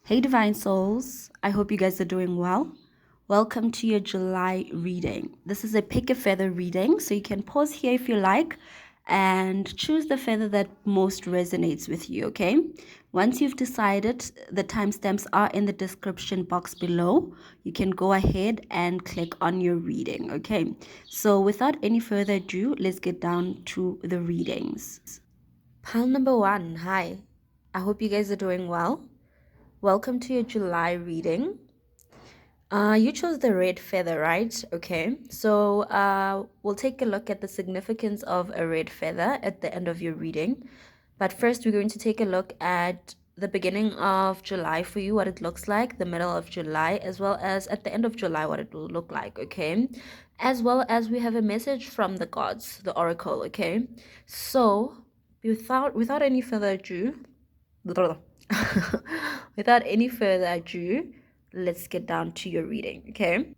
Hey, Divine Souls. I hope you guys are doing well. Welcome to your July reading. This is a pick a feather reading, so you can pause here if you like and choose the feather that most resonates with you, okay? Once you've decided, the timestamps are in the description box below. You can go ahead and click on your reading, okay? So, without any further ado, let's get down to the readings. Pile number one. Hi. I hope you guys are doing well. Welcome to your July reading. You chose the red feather, right? Okay. So we'll take a look at the significance of a red feather at the end of your reading. But first, we're going to take a look at the beginning of July for you, what it looks like, the middle of July, as well as at the end of July, what it will look like, okay? As well as we have a message from the gods, the oracle, okay? So without any further ado, without any further ado, let's get down to your reading, okay?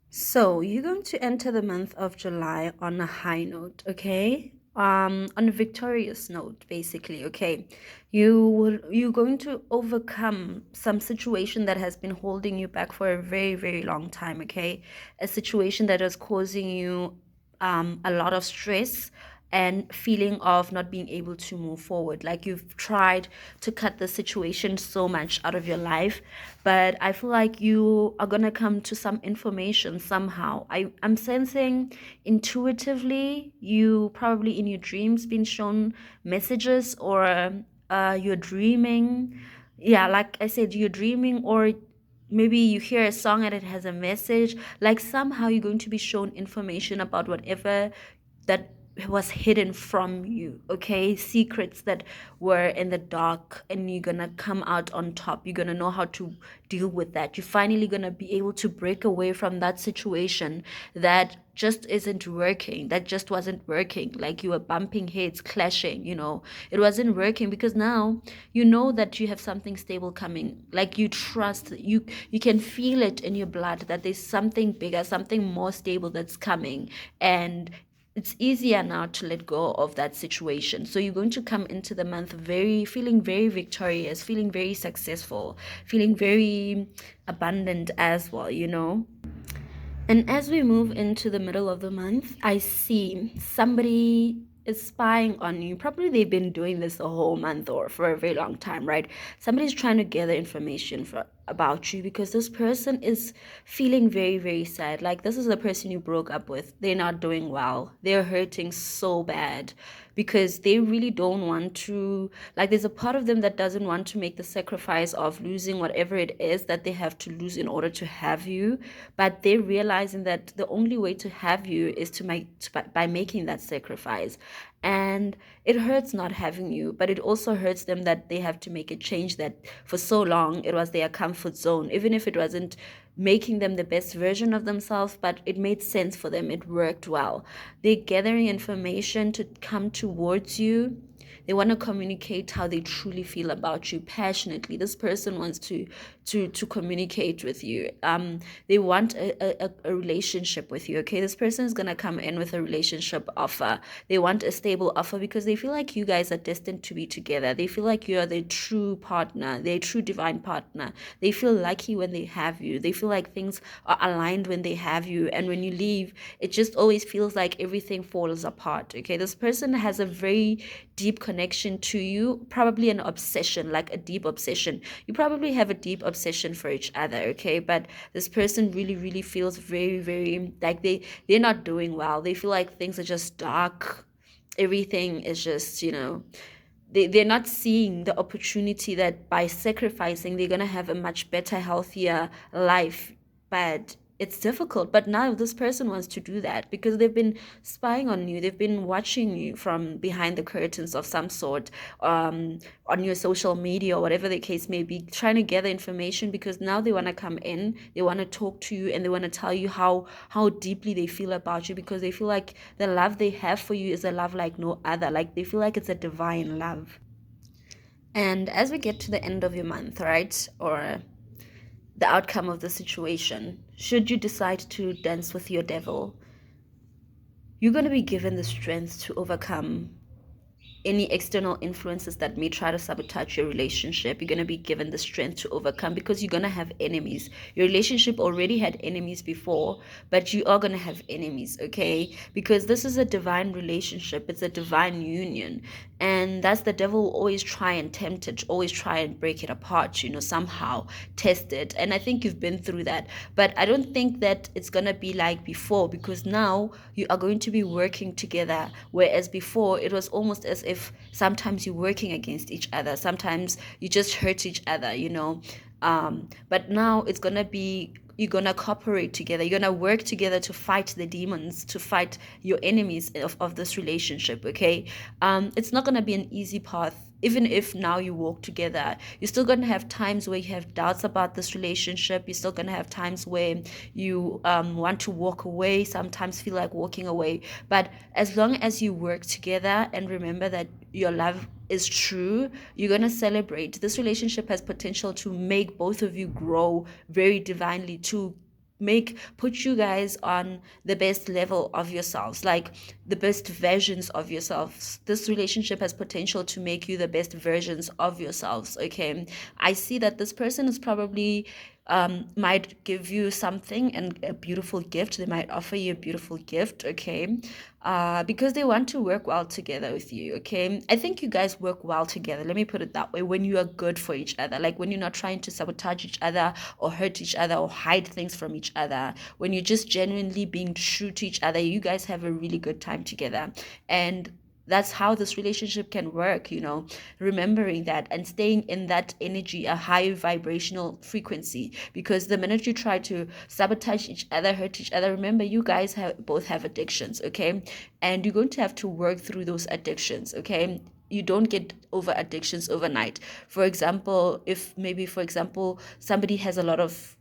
So you're going to enter the month of July on a high note, okay? On a victorious note, basically, okay? You're going to overcome some situation that has been holding you back for a very, very long time, okay? A situation that is causing you a lot of stress and feeling of not being able to move forward. Like you've tried to cut the situation so much out of your life, but I feel like you are gonna come to some information somehow. I'm sensing intuitively you probably in your dreams been shown messages, or you're dreaming. Yeah, like I said, you're dreaming, or maybe you hear a song and it has a message. Like somehow you're going to be shown information about whatever that was hidden from you, okay? Secrets that were in the dark, and you're gonna come out on top. You're gonna know how to deal with that. You're finally gonna be able to break away from that situation that just isn't working, that just wasn't working. Like you were bumping heads, clashing, it wasn't working, because now you know that you have something stable coming. Like you trust, you can feel it in your blood that there's something bigger, something more stable that's coming, and it's easier now to let go of that situation. So you're going to come into the month feeling very victorious, feeling very successful, feeling very abundant as well. And as we move into the middle of the month, I see somebody is spying on you. Probably they've been doing this the whole month or for a very long time, right? Somebody's trying to gather information about you, because this person is feeling very, very sad. Like this is the person you broke up with. They're not doing well. They're hurting so bad because they really don't want to, like there's a part of them that doesn't want to make the sacrifice of losing whatever it is that they have to lose in order to have you, but they're realizing that the only way to have you is by making that sacrifice. And it hurts not having you, but it also hurts them that they have to make a change that for so long it was their comfort zone, even if it wasn't making them the best version of themselves, but it made sense for them. It worked well. They're gathering information to come towards you. They want to communicate how they truly feel about you passionately. This person wants to communicate with you. They want a relationship with you. Okay, this person is gonna come in with a relationship offer. They want a stable offer because they feel like you guys are destined to be together. They feel like you are their true partner, their true divine partner. They feel lucky when they have you. They feel like things are aligned when they have you, and when you leave, it just always feels like everything falls apart. Okay, this person has a very deep connection to you, probably an obsession, like a deep obsession. You probably have a deep obsession for each other, okay? But this person really, really feels very, very like they're not doing well. They feel like things are just dark. Everything is just, they're not seeing the opportunity that by sacrificing, they're going to have a much better, healthier life. But it's difficult. But now this person wants to do that because they've been spying on you. They've been watching you from behind the curtains of some sort, on your social media or whatever the case may be, trying to gather information, because now they want to come in, they want to talk to you, and they want to tell you how deeply they feel about you, because they feel like the love they have for you is a love like no other. Like they feel like it's a divine love. And as we get to the end of your month, right, or the outcome of the situation, should you decide to dance with your devil, you're going to be given the strength to overcome any external influences that may try to sabotage your relationship. You're going to be given the strength to overcome, because you're going to have enemies. Your relationship already had enemies before, but you are going to have enemies, okay? Because this is a divine relationship. It's a divine union. And that's the devil will always try and tempt it, always try and break it apart, somehow test it. And I think you've been through that. But I don't think that it's going to be like before, because now you are going to be working together. Whereas before, it was almost as if sometimes you're working against each other. Sometimes you just hurt each other. But now it's going to be, you're going to cooperate together. You're going to work together to fight the demons, to fight your enemies of this relationship, okay? It's not going to be an easy path. Even if now you walk together, you're still going to have times where you have doubts about this relationship. You're still going to have times where you want to walk away, sometimes feel like walking away. But as long as you work together and remember that your love is true, you're going to celebrate. This relationship has potential to make both of you grow very divinely, to put you guys on the best level of yourselves, like the best versions of yourselves. This relationship has potential to make you the best versions of yourselves, okay? I see that this person is probably might give you something, and a beautiful gift. They might offer you a beautiful gift, okay? Because they want to work well together with you, okay? I think you guys work well together. Let me put it that way. When you are good for each other, like when you're not trying to sabotage each other or hurt each other or hide things from each other, when you're just genuinely being true to each other, you guys have a really good time together. And that's how this relationship can work, remembering that and staying in that energy, a high vibrational frequency. Because the minute you try to sabotage each other, hurt each other, remember, you guys both have addictions, okay? And you're going to have to work through those addictions, okay? You don't get over addictions overnight. For example, if maybe, for example, somebody has a lot of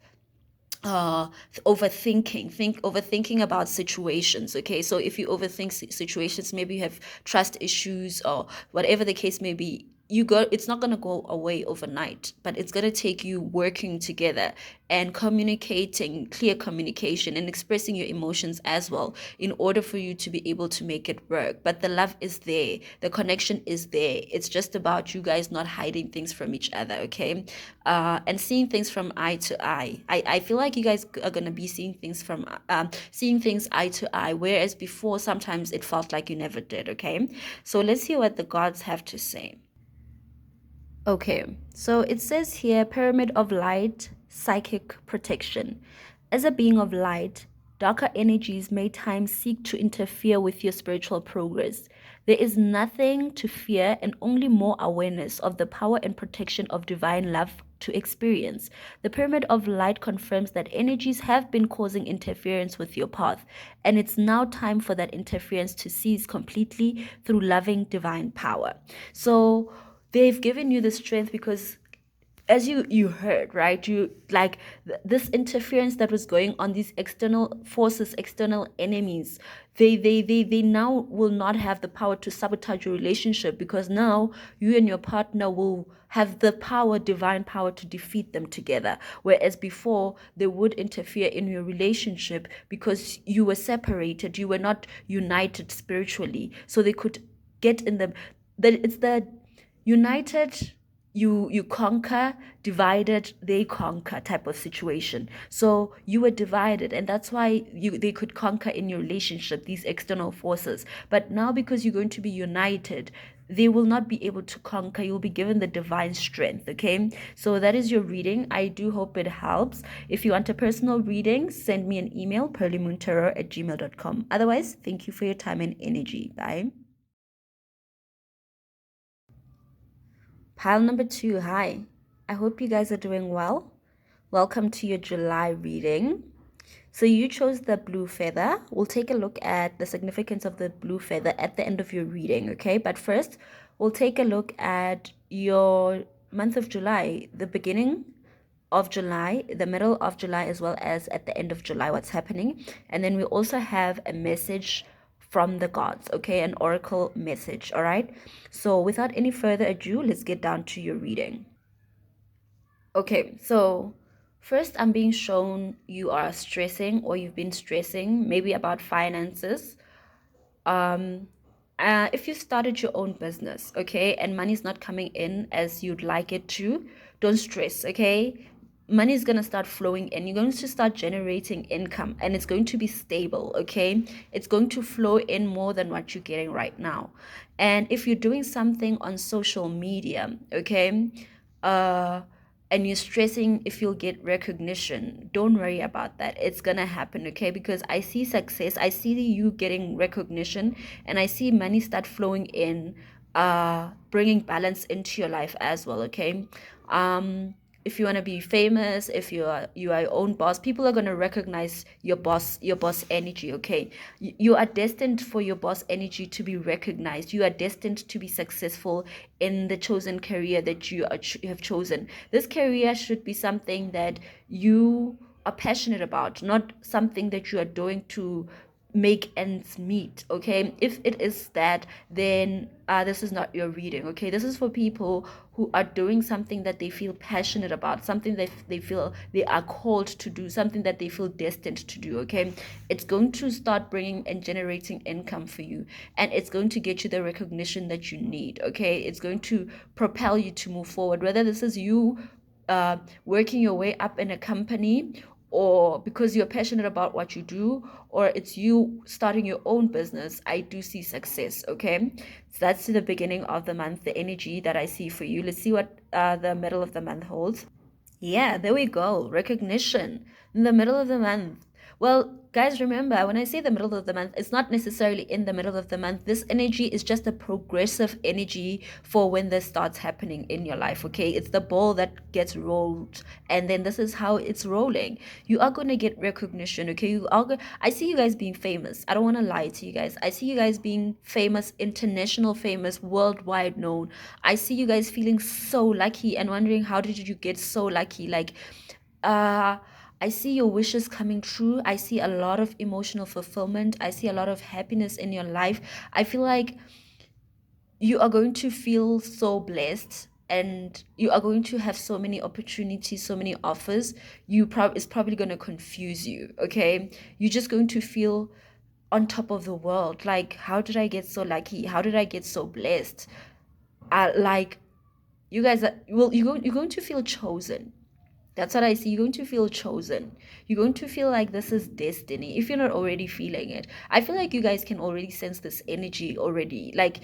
overthinking about situations, okay? So if you overthink situations, maybe you have trust issues or whatever the case may be, it's not going to go away overnight, but it's going to take you working together and communicating, clear communication, and expressing your emotions as well, in order for you to be able to make it work. But the love is there, the connection is there. It's just about you guys not hiding things from each other, okay? And seeing things from eye to eye. I feel like you guys are going to be seeing things eye to eye, whereas before sometimes it felt like you never did, okay? So let's hear what the gods have to say. Okay, so it says here, pyramid of light, psychic protection. As a being of light, darker energies may times seek to interfere with your spiritual progress. There is nothing to fear and only more awareness of the power and protection of divine love to experience. The pyramid of light confirms that energies have been causing interference with your path, and it's now time for that interference to cease completely through loving divine power. So they've given you the strength because, as you heard, right, you like this interference that was going on, these external forces, external enemies, they now will not have the power to sabotage your relationship, because now you and your partner will have the power, divine power, to defeat them together. Whereas before, they would interfere in your relationship because you were separated, you were not united spiritually, so they could get in them. It's the united, you conquer, divided they conquer type of situation. So you were divided, and that's why they could conquer in your relationship, these external forces. But now, because you're going to be united, they will not be able to conquer. You'll be given the divine strength, okay? So that is your reading. I do hope it helps. If you want a personal reading, send me an email, pearlymoontarot@gmail.com. Otherwise, thank you for your time and energy. Bye. Pile number 2, hi. I hope you guys are doing well. Welcome to your July reading. So you chose the blue feather. We'll take a look at the significance of the blue feather at the end of your reading, okay? But first, we'll take a look at your month of July, the beginning of July, the middle of July, as well as at the end of July, what's happening. And then we also have a message from the gods, okay? An oracle message, all right? So without any further ado, let's get down to your reading. Okay, so first I'm being shown you are stressing, or you've been stressing, maybe about finances. If you started your own business, okay, and money's not coming in as you'd like it to, don't stress, okay? Money is going to start flowing in. You're going to start generating income and it's going to be stable, okay? It's going to flow in more than what you're getting right now. And if you're doing something on social media, okay, uh, and you're stressing if you'll get recognition, don't worry about that. It's gonna happen, okay? Because I see success, I see you getting recognition, and I see money start flowing in, bringing balance into your life as well, okay? If you want to be famous, if you are your own boss, people are going to recognize your boss energy, okay? You are destined for your boss energy to be recognized. You are destined to be successful in the chosen career that you have chosen. This career should be something that you are passionate about, not something that you are doing to make ends meet, okay? If it is that, then this is not your reading, okay? This is for people who are doing something that they feel passionate about, something that they feel they are called to do, something that they feel destined to do, okay? It's going to start bringing and generating income for you, and it's going to get you the recognition that you need, okay? It's going to propel you to move forward, whether this is you working your way up in a company, or because you're passionate about what you do, or it's you starting your own business. I do see success, okay? So that's the beginning of the month, the energy that I see for you. Let's see what the middle of the month holds. Yeah, there we go. Recognition in the middle of the month. Well, guys, remember when I say the middle of the month, it's not necessarily in the middle of the month. This energy is just a progressive energy for when this starts happening in your life, okay? It's the ball that gets rolled, and then this is how it's rolling. You are going to get recognition, okay? I see you guys being famous. I don't want to lie to you guys. I see you guys being famous, international famous, worldwide known. I see you guys feeling so lucky and wondering how did you get so lucky? Like, uh, I see your wishes coming true. I see a lot of emotional fulfillment. I see a lot of happiness in your life. I feel like you are going to feel so blessed, and you are going to have so many opportunities, so many offers. It's probably going to confuse you, okay? You're just going to feel on top of the world. Like, how did I get so lucky? How did I get so blessed? Like, you guys are, well, you're going to feel chosen. That's what I see. You're going to feel chosen. You're going to feel like this is destiny if you're not already feeling it. I feel like you guys can already sense this energy already. Like,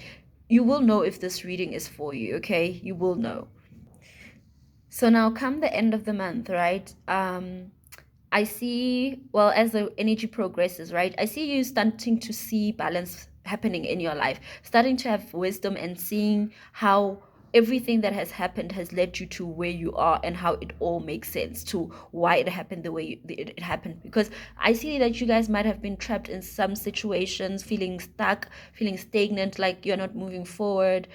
you will know if this reading is for you, okay? You will know. So now come the end of the month, right? I see, well, as the energy progresses, right? I see you starting to see balance happening in your life, starting to have wisdom and seeing how everything that has happened has led you to where you are, and how it all makes sense to why it happened the way it happened. Because I see that you guys might have been trapped in some situations, feeling stuck, feeling stagnant, like you're not moving forward.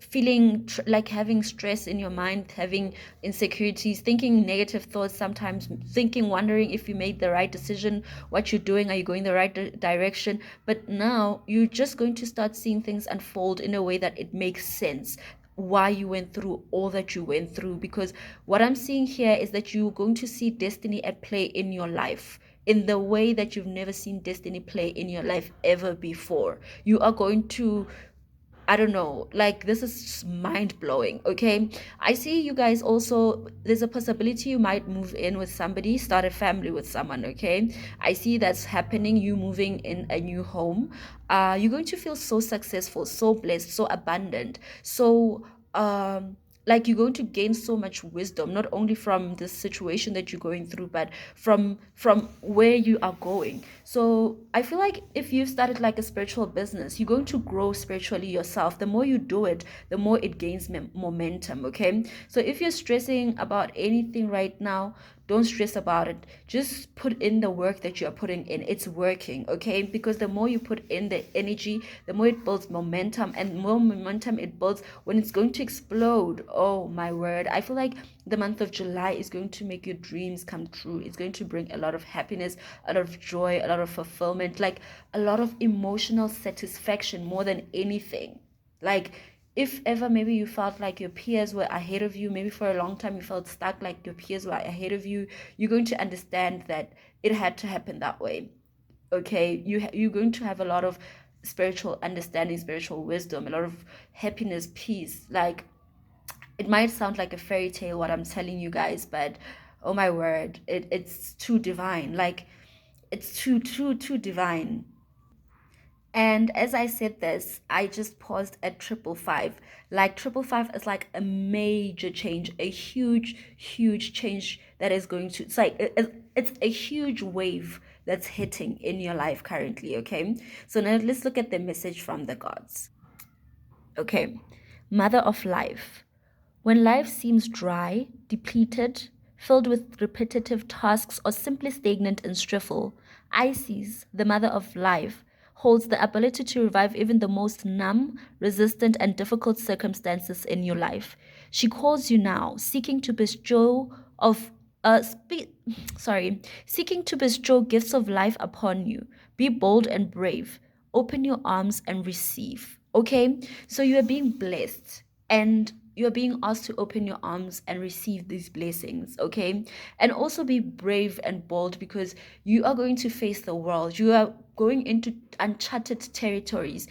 Feeling like having stress in your mind, having insecurities, thinking negative thoughts sometimes, thinking, wondering if you made the right decision, what you're doing, are you going the right direction? But now you're just going to start seeing things unfold in a way that it makes sense why you went through all that you went through. Because what I'm seeing here is that you're going to see destiny at play in your life in the way that you've never seen destiny play in your life ever before. You are going to, I don't know, like, this is mind blowing, okay? I see you guys also, there's a possibility you might move in with somebody, start a family with someone, okay? I see that's happening, you moving in a new home. You're going to feel so successful, so blessed, so abundant, so like, you're going to gain so much wisdom, not only from the situation that you're going through, but from where you are going. So I feel like if you've started like a spiritual business, you're going to grow spiritually yourself. The more you do it, the more it gains momentum, okay? So if you're stressing about anything right now, don't stress about it. Just put in the work that you're putting in. It's working, okay? Because the more you put in the energy, the more it builds momentum, and more momentum it builds when it's going to explode. Oh my word. I feel like the month of July is going to make your dreams come true. It's going to bring a lot of happiness, a lot of joy, a lot of fulfillment, like a lot of emotional satisfaction more than anything. Like, if ever maybe you felt like your peers were ahead of you, maybe for a long time you felt stuck, like your peers were ahead of you, you're going to understand that it had to happen that way, okay? You're going to have a lot of spiritual understanding, spiritual wisdom, a lot of happiness, peace. Like, it might sound like a fairy tale what I'm telling you guys, but oh my word, it's too divine. Like, it's too divine. And as I said this, I just paused at 555. Like, 555 is like a major change, a huge change that is going to, it's like, it's a huge wave that's hitting in your life currently, okay? So now let's look at the message from the gods. Okay, Mother of Life. When life seems dry, depleted, filled with repetitive tasks, or simply stagnant and stressful, Isis, the mother of life, holds the ability to revive even the most numb, resistant, and difficult circumstances in your life. She calls you now, seeking to bestow of seeking to bestow gifts of life upon you. Be bold and brave. Open your arms and receive. Okay? So you are being blessed, and you're being asked to open your arms and receive these blessings, okay? And also be brave and bold, because you are going to face the world. You are going into uncharted territories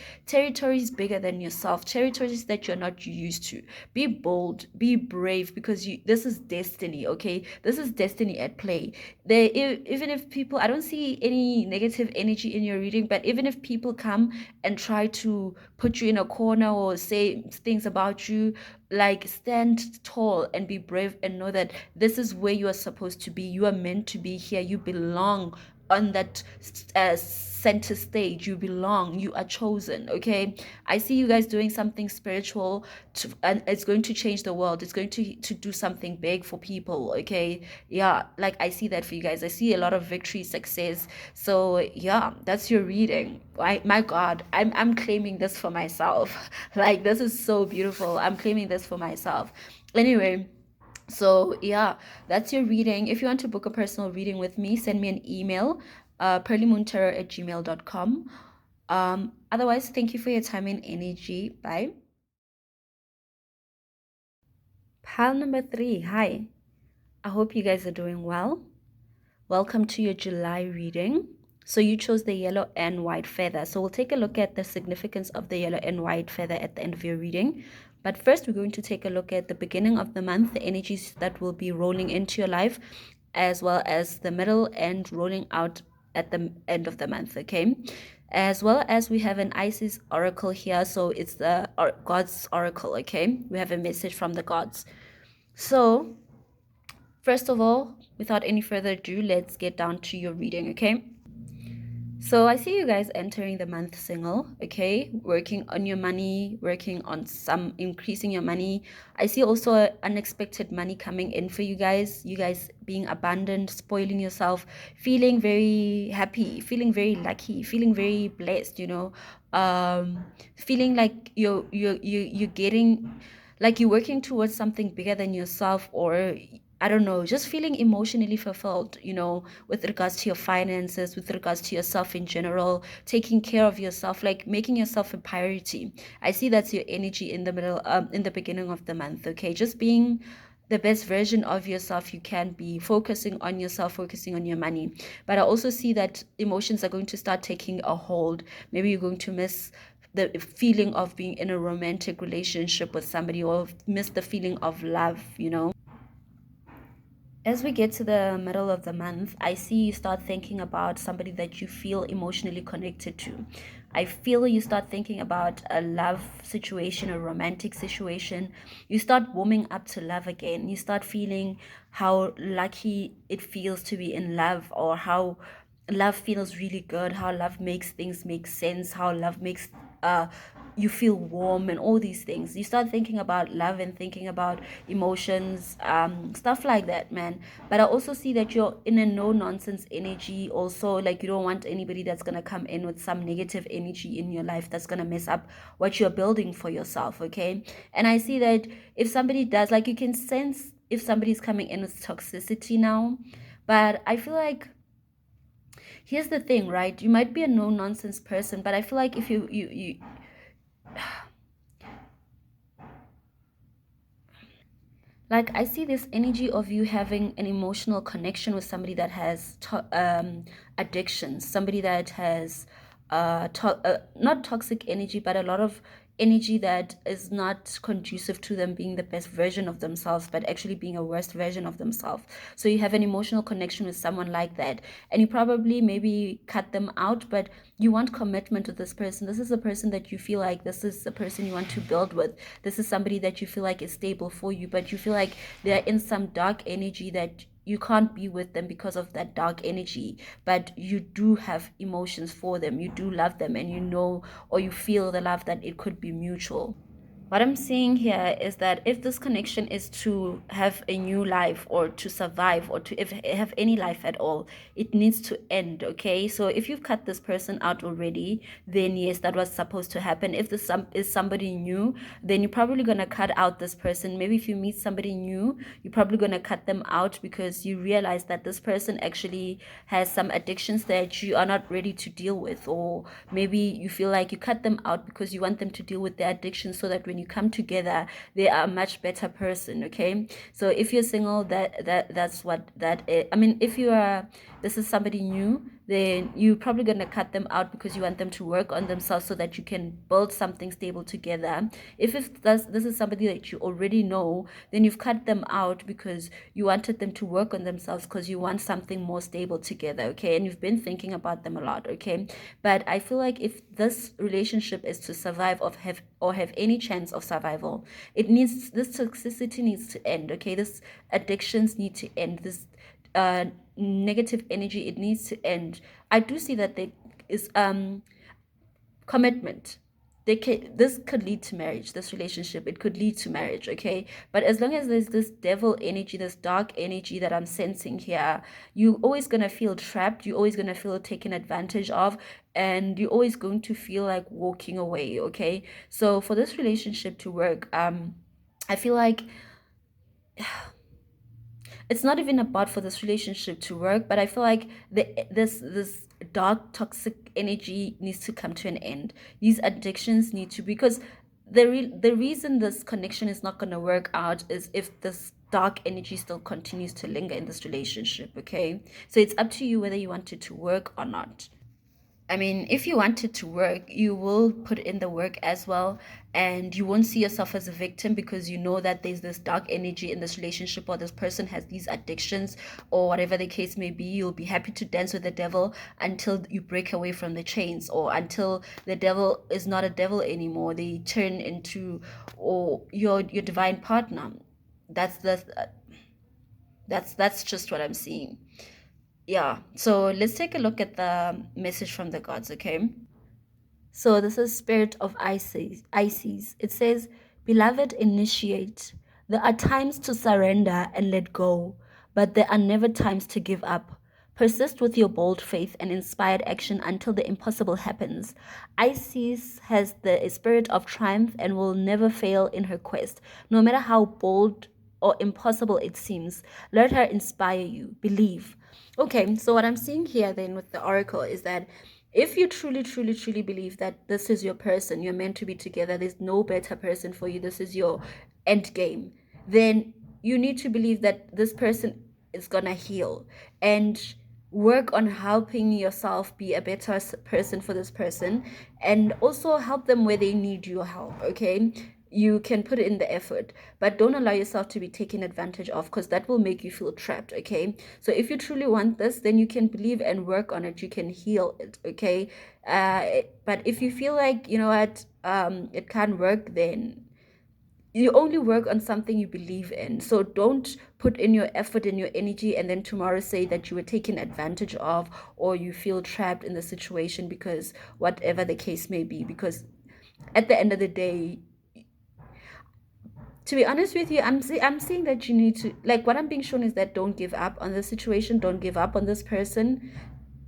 bigger than yourself, territories that you're not used to. Be bold, be brave, because this is destiny, okay? This is destiny at play. Even if people, I don't see any negative energy in your reading, but even if people come and try to put you in a corner or say things about you, like, stand tall and be brave and know that this is where you are supposed to be. You are meant to be here. You belong on that center stage. You belong. You are chosen, okay? I see you guys doing something spiritual and it's going to change the world. It's going to do something big for people, okay? Yeah, like, I see that for you guys. I see a lot of victory, success. So yeah, that's your reading. My God, I'm claiming this for myself. Like, this is so beautiful. I'm claiming this for myself. Anyway, so yeah, that's your reading. If you want to book a personal reading with me, send me an email, pearlymoontarot@gmail.com. Otherwise, thank you for your time and energy. Bye. Pile number 3, hi. I hope you guys are doing well. Welcome to your July reading. So you chose the yellow and white feather. So we'll take a look at the significance of the yellow and white feather at the end of your reading. But first, we're going to take a look at the beginning of the month, the energies that will be rolling into your life, as well as the middle and rolling out at the end of the month, okay? As well as we have an Isis oracle here. So it's the God's oracle, okay? We have a message from the gods. So first of all, without any further ado, let's get down to your reading, okay? So I see you guys entering the month single, okay? Working on your money, working on some increasing your money. I see also unexpected money coming in for you guys being abundant, spoiling yourself, feeling very happy, feeling very lucky, feeling very blessed, feeling like you're getting, like, you're working towards something bigger than yourself, or I don't know, just feeling emotionally fulfilled, with regards to your finances, with regards to yourself in general, taking care of yourself, like making yourself a priority. I see that's your energy in the middle, in the beginning of the month, okay? Just being the best version of yourself you can be, focusing on yourself, focusing on your money. But I also see that emotions are going to start taking a hold. Maybe you're going to miss the feeling of being in a romantic relationship with somebody, or miss the feeling of love. As we get to the middle of the month, I see you start thinking about somebody that you feel emotionally connected to. I feel you start thinking about a love situation, a romantic situation. You start warming up to love again. You start feeling how lucky it feels to be in love, or how love feels really good, how love makes things make sense, how love makes uh you feel warm, and all these things. You start thinking about love and thinking about emotions, stuff like that, man. But I also see that you're in a no nonsense energy also. Like, you don't want anybody that's gonna come in with some negative energy in your life that's gonna mess up what you're building for yourself, okay? And I see that if somebody does, like, you can sense if somebody's coming in with toxicity now. But I feel like, here's the thing, right? You might be a no nonsense person, but I feel like if you like, I see this energy of you having an emotional connection with somebody that has addictions, somebody that has not toxic energy, but a lot of energy that is not conducive to them being the best version of themselves, but actually being a worst version of themselves. So you have an emotional connection with someone like that, and you probably maybe cut them out, but you want commitment with this person. This is a person that you feel like this is the person you want to build with. This is somebody that you feel like is stable for you, but you feel like they're in some dark energy that you can't be with them because of that dark energy, but you do have emotions for them, you do love them, and you know, or you feel the love that it could be mutual. What I'm seeing here is that if this connection is to have a new life or to survive or to have any life at all, it needs to end, okay? So if you've cut this person out already, then yes, that was supposed to happen. If this is somebody new, then you're probably going to cut out this person. Maybe if you meet somebody new, you're probably going to cut them out because you realize that this person actually has some addictions that you are not ready to deal with, or maybe you feel like you cut them out because you want them to deal with their addictions so that when you come together they are a much better person, okay? So if you're single, that's what that is. I mean, if you are, this is somebody new, then you're probably going to cut them out because you want them to work on themselves so that you can build something stable together. If this is somebody that you already know, then you've cut them out because you wanted them to work on themselves because you want something more stable together, okay? And you've been thinking about them a lot, okay? But I feel like if this relationship is to survive or have any chance of survival, this toxicity needs to end, okay? This addictions need to end. This negative energy, it needs to end. I do see that there is commitment. This could lead to marriage. This relationship, it could lead to marriage, okay? But as long as there's this devil energy, this dark energy that I'm sensing here, you're always gonna feel trapped, you're always gonna feel taken advantage of, and you're always going to feel like walking away, okay? So for this relationship to work, I feel like it's not even about for this relationship to work, but I feel like this dark toxic energy needs to come to an end. These addictions need to, because the reason this connection is not going to work out is if this dark energy still continues to linger in this relationship, okay? So it's up to you whether you want it to work or not. I mean, if you want it to work, you will put in the work as well, and you won't see yourself as a victim because you know that there's this dark energy in this relationship, or this person has these addictions, or whatever the case may be. You'll be happy to dance with the devil until you break away from the chains, or until the devil is not a devil anymore. They turn into, or your divine partner. That's that's just what I'm seeing. Yeah, so let's take a look at the message from the gods, okay? So this is Spirit of Isis. It says, Beloved, initiate. There are times to surrender and let go, but there are never times to give up. Persist with your bold faith and inspired action until the impossible happens. Isis has the spirit of triumph and will never fail in her quest, no matter how bold or impossible it seems. Let her inspire you. Believe. Okay, so what I'm seeing here then with the oracle is that if you truly, truly, truly believe that this is your person, you're meant to be together, there's no better person for you, this is your end game, then you need to believe that this person is gonna heal and work on helping yourself be a better person for this person, and also help them where they need your help, okay? You can put in the effort, but don't allow yourself to be taken advantage of, because that will make you feel trapped, okay? So if you truly want this, then you can believe and work on it, you can heal it, okay? But if you feel like, you know what, it can't work, then you only work on something you believe in. So don't put in your effort and your energy and then tomorrow say that you were taken advantage of, or you feel trapped in the situation, because whatever the case may be, because at the end of the day, to be honest with you, I'm saying that you need to, like, what I'm being shown is that don't give up on the situation, don't give up on this person.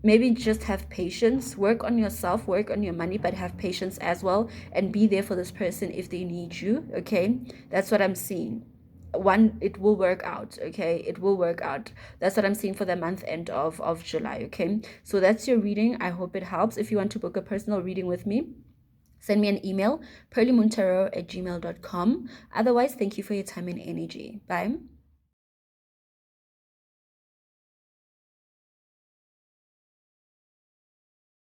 Maybe just have patience, work on yourself, work on your money, but have patience as well, and be there for this person if they need you, okay? That's what I'm seeing. It will work out, okay? It will work out. That's what I'm seeing for the month end of July, okay? So that's your reading. I hope it helps. If you want to book a personal reading with me, send me an email, pearlymoontarot@gmail.com. Otherwise, thank you for your time and energy. Bye.